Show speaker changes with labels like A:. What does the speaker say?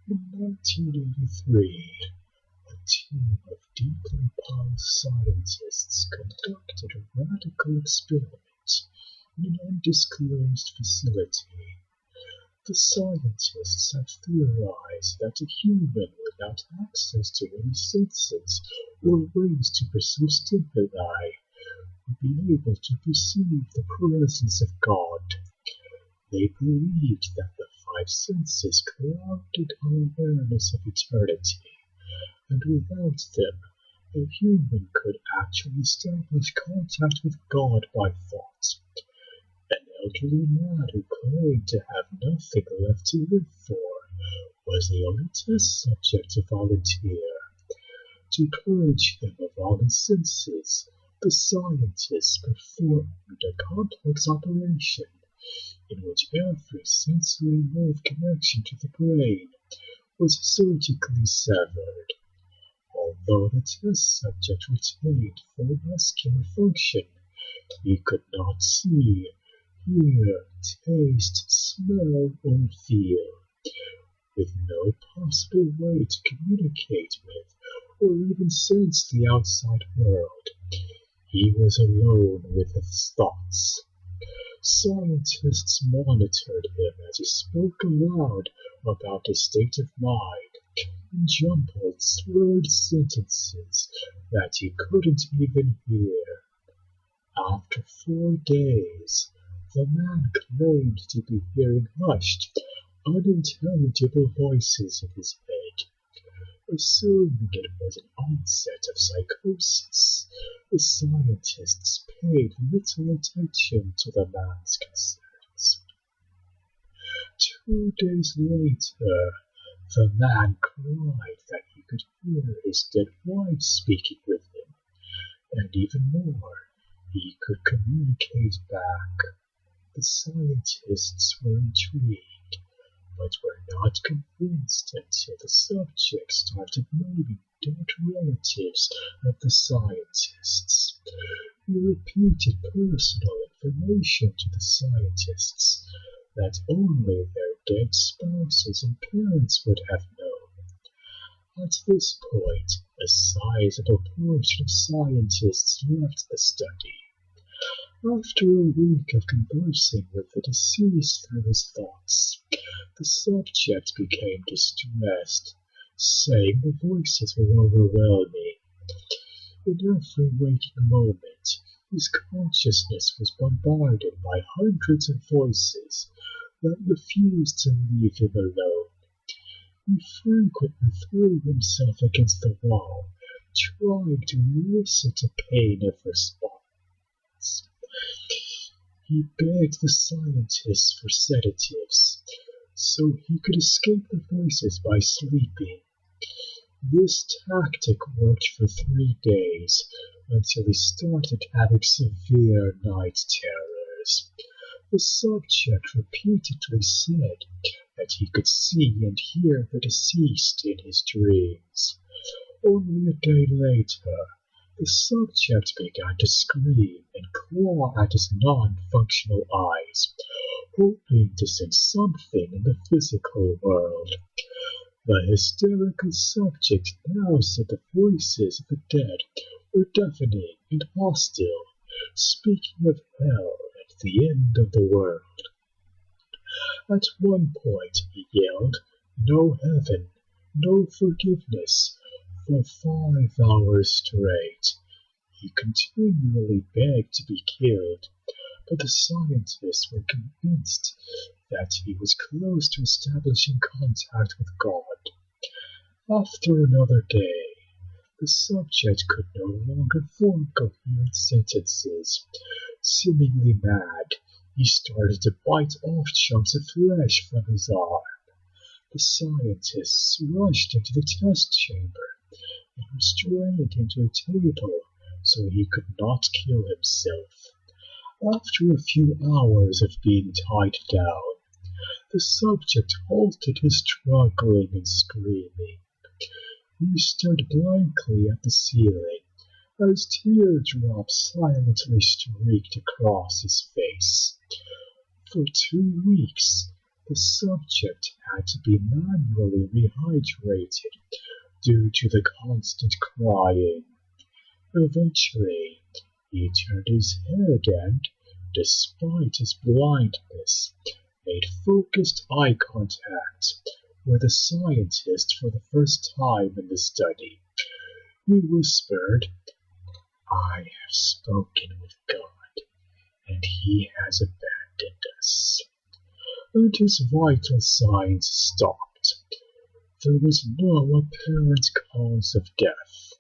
A: In 1983, a team of deeply pious scientists conducted a radical experiment in an undisclosed facility. The scientists had theorized that a human without access to any senses or ways to perceive stimuli would be able to perceive the presence of God. They believed that the five senses clouded our awareness of eternity, and without them, a human could actually establish contact with God by thought. An elderly man who claimed to have nothing left to live for was the only test subject to volunteer. To purge them of all his senses, the scientists performed a complex operation in which every sensory nerve connection to the brain was surgically severed. Although the test subject retained full muscular function, he could not see, hear, taste, smell, or feel. With no possible way to communicate with or even sense the outside world, he was alone with his thoughts. Scientists monitored him as he spoke aloud about his state of mind in jumbled, slurred sentences that he couldn't even hear. After 4 days, the man claimed to be hearing hushed, unintelligible voices in his head. Assuming it was an onset of psychosis, the scientists paid little attention to the man's concerns. 2 days later, the man cried that he could hear his dead wife speaking with him, and even more, he could communicate back. The scientists were intrigued, but were not convinced until the subject started naming dead relatives of the scientists. He repeated personal information to the scientists that only their dead spouses and parents would have known. At this point, a sizable portion of scientists left the study. After a week of conversing with the deceased through his thoughts, the subject became distressed, saying the voices were overwhelming. In every waking moment, his consciousness was bombarded by hundreds of voices that refused to leave him alone. He frequently threw himself against the wall, trying to elicit a pain of response. He begged the scientists for sedatives, so he could escape the voices by sleeping. This tactic worked for 3 days, until he started having severe night terrors. The subject repeatedly said that he could see and hear the deceased in his dreams. Only a day later, the subject began to scream and claw at his non-functional eyes, hoping to sense something in the physical world. The hysterical subject now said the voices of the dead were deafening and hostile, speaking of hell and the end of the world. At one point he yelled, "No heaven, no forgiveness," for 5 hours straight. He continually begged to be killed, but the scientists were convinced that he was close to establishing contact with God. After another day, the subject could no longer form coherent sentences. Seemingly mad, he started to bite off chunks of flesh from his arm. The scientists rushed into the test chamber and restrained him to a table so he could not kill himself. After a few hours of being tied down, the subject halted his struggling and screaming. He stared blankly at the ceiling as teardrops silently streaked across his face. For 2 weeks, The subject had to be manually rehydrated due to the constant crying. Eventually, he turned his head and, despite his blindness, made focused eye contact with the scientist for the first time in the study. He whispered, "I have spoken with God, and he has abandoned us." And his vital signs stopped. There was no apparent cause of death.